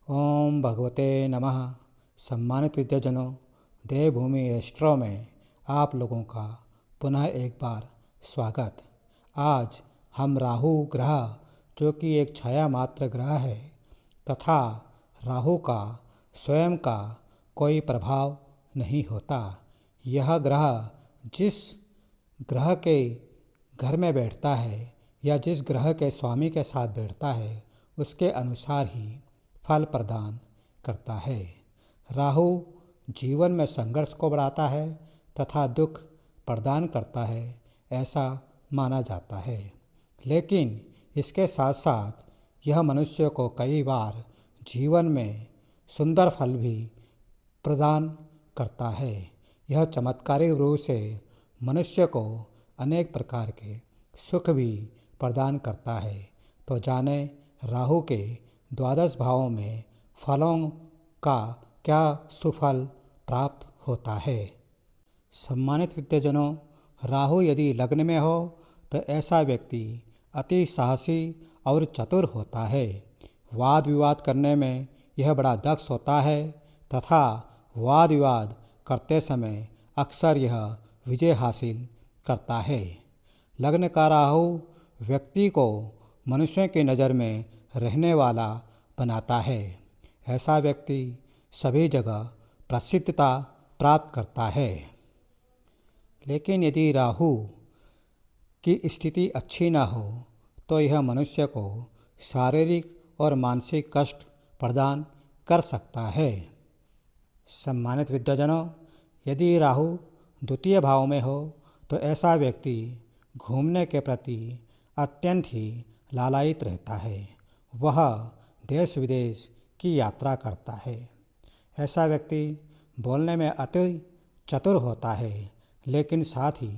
ओम भगवते नमः। सम्मानित विद्याजनों, देवभूमि एस्ट्रो में आप लोगों का पुनः एक बार स्वागत। आज हम राहु ग्रह, जो कि एक छाया मात्र ग्रह है तथा राहु का स्वयं का कोई प्रभाव नहीं होता। यह ग्रह जिस ग्रह के घर में बैठता है या जिस ग्रह के स्वामी के साथ बैठता है उसके अनुसार ही फल प्रदान करता है। राहु जीवन में संघर्ष को बढ़ाता है तथा दुख प्रदान करता है, ऐसा माना जाता है। लेकिन इसके साथ साथ यह मनुष्य को कई बार जीवन में सुंदर फल भी प्रदान करता है। यह चमत्कारिक रूप से मनुष्य को अनेक प्रकार के सुख भी प्रदान करता है। तो जाने राहु के द्वादश भावों में फलों का क्या सुफल प्राप्त होता है। सम्मानित विद्याजनों, राहु यदि लग्न में हो तो ऐसा व्यक्ति अति साहसी और चतुर होता है। वाद विवाद करने में यह बड़ा दक्ष होता है तथा वाद विवाद करते समय अक्सर यह विजय हासिल करता है। लग्न का राहु व्यक्ति को मनुष्यों की नज़र में रहने वाला बनाता है। ऐसा व्यक्ति सभी जगह प्रसिद्धता प्राप्त करता है। लेकिन यदि राहु की स्थिति अच्छी न हो तो यह मनुष्य को शारीरिक और मानसिक कष्ट प्रदान कर सकता है। सम्मानित विद्याजनों, यदि राहु द्वितीय भाव में हो तो ऐसा व्यक्ति घूमने के प्रति अत्यंत ही लालायित रहता है। वह देश विदेश की यात्रा करता है। ऐसा व्यक्ति बोलने में अति चतुर होता है, लेकिन साथ ही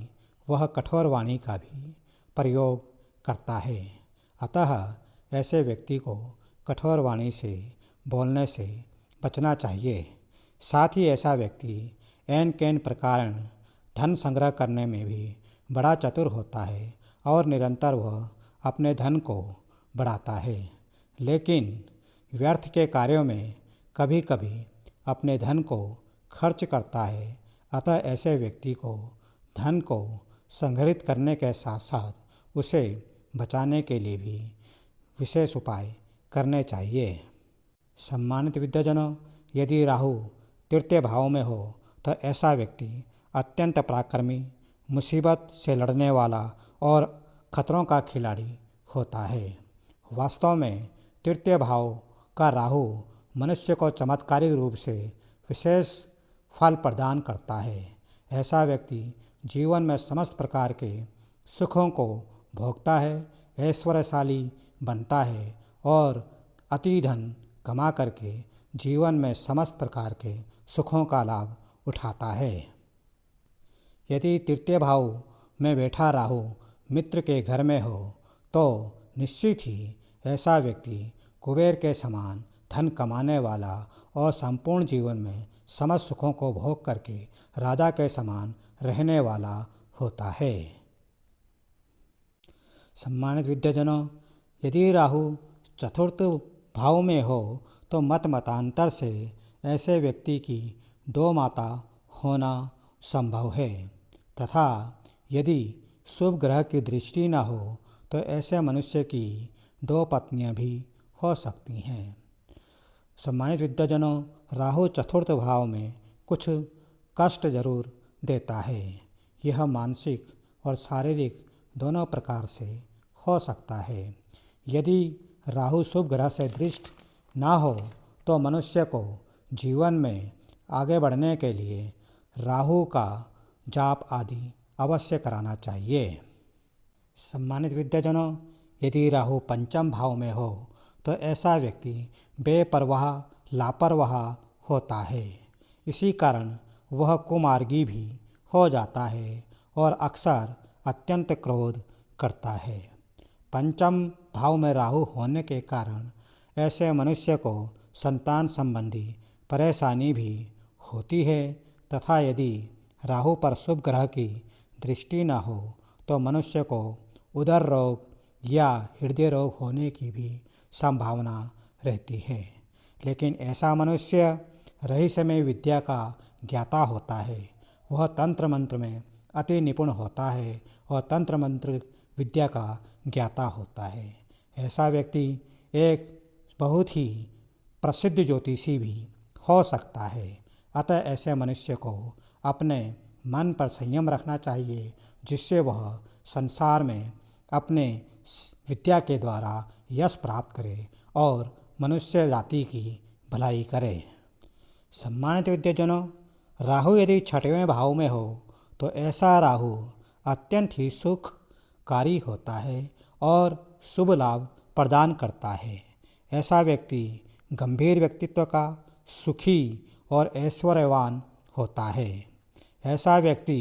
वह कठोर वाणी का भी प्रयोग करता है। अतः ऐसे व्यक्ति को कठोर वाणी से बोलने से बचना चाहिए। साथ ही ऐसा व्यक्ति एन केन प्रकार धन संग्रह करने में भी बड़ा चतुर होता है और निरंतर वह अपने धन को बढ़ाता है, लेकिन व्यर्थ के कार्यों में कभी कभी अपने धन को खर्च करता है। अतः ऐसे व्यक्ति को धन को संग्रहित करने के साथ साथ उसे बचाने के लिए भी विशेष उपाय करने चाहिए। सम्मानित विद्याजनों, यदि राहु तृतीय भाव में हो तो ऐसा व्यक्ति अत्यंत पराक्रमी, मुसीबत से लड़ने वाला और खतरों का खिलाड़ी होता है। वास्तव में तृतीय भाव का राहु मनुष्य को चमत्कारिक रूप से विशेष फल प्रदान करता है। ऐसा व्यक्ति जीवन में समस्त प्रकार के सुखों को भोगता है, ऐश्वर्यशाली बनता है और अति धन कमा करके जीवन में समस्त प्रकार के सुखों का लाभ उठाता है। यदि तृतीय भाव में बैठा राहु मित्र के घर में हो तो निश्चित ही ऐसा व्यक्ति कुबेर के समान धन कमाने वाला और संपूर्ण जीवन में समस्त सुखों को भोग करके राजा के समान रहने वाला होता है। सम्मानित विद्याजनों, यदि राहु चतुर्थ भाव में हो तो मतांतर से ऐसे व्यक्ति की दो माता होना संभव है तथा यदि शुभ ग्रह की दृष्टि न हो तो ऐसे मनुष्य की दो पत्नियां भी हो सकती हैं। सम्मानित विद्याजनों, राहु चतुर्थ भाव में कुछ कष्ट जरूर देता है। यह मानसिक और शारीरिक दोनों प्रकार से हो सकता है। यदि राहु शुभ ग्रह से दृष्ट ना हो तो मनुष्य को जीवन में आगे बढ़ने के लिए राहु का जाप आदि अवश्य कराना चाहिए। सम्मानित विद्याजनों, यदि राहु पंचम भाव में हो तो ऐसा व्यक्ति बेपरवाह, लापरवाह होता है। इसी कारण वह कुमार्गी भी हो जाता है और अक्सर अत्यंत क्रोध करता है। पंचम भाव में राहु होने के कारण ऐसे मनुष्य को संतान संबंधी परेशानी भी होती है तथा यदि राहु पर शुभ ग्रह की दृष्टि न हो तो मनुष्य को उदर रोग या हृदय रोग होने की भी संभावना रहती है। लेकिन ऐसा मनुष्य रहस्यमय विद्या का ज्ञाता होता है। वह तंत्र मंत्र में अति निपुण होता है और तंत्र मंत्र विद्या का ज्ञाता होता है। ऐसा व्यक्ति एक बहुत ही प्रसिद्ध ज्योतिषी भी हो सकता है। अतः ऐसे मनुष्य को अपने मन पर संयम रखना चाहिए, जिससे वह संसार में अपने विद्या के द्वारा यश प्राप्त करे और मनुष्य जाति की भलाई करे। सम्मानित विद्याजनों, राहु यदि छठवें भाव में हो तो ऐसा राहु अत्यंत ही सुखकारी होता है और शुभ लाभ प्रदान करता है। ऐसा व्यक्ति गंभीर व्यक्तित्व का, सुखी और ऐश्वर्यवान होता है। ऐसा व्यक्ति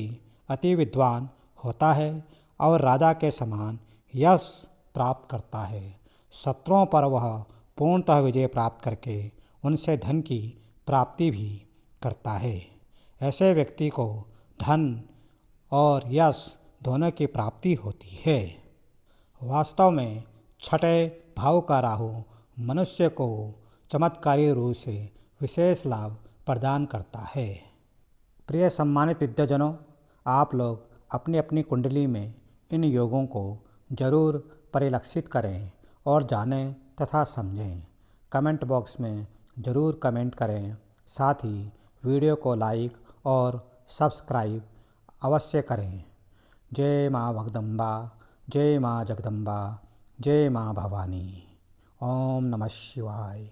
अति विद्वान होता है और राजा के समान यश प्राप्त करता है। शत्रुओं पर वह पूर्णतः विजय प्राप्त करके उनसे धन की प्राप्ति भी करता है। ऐसे व्यक्ति को धन और यश दोनों की प्राप्ति होती है। वास्तव में छठे भाव का राहु मनुष्य को चमत्कारी रूप से विशेष लाभ प्रदान करता है। प्रिय सम्मानित विद्याजनों, आप लोग अपनी अपनी कुंडली में इन योगों को जरूर परिलक्षित करें और जानें तथा समझें। कमेंट बॉक्स में ज़रूर कमेंट करें। साथ ही वीडियो को लाइक और सब्सक्राइब अवश्य करें। जय माँ भगदम्बा, जय माँ जगदम्बा, जय माँ भवानी। ओम नमः शिवाय।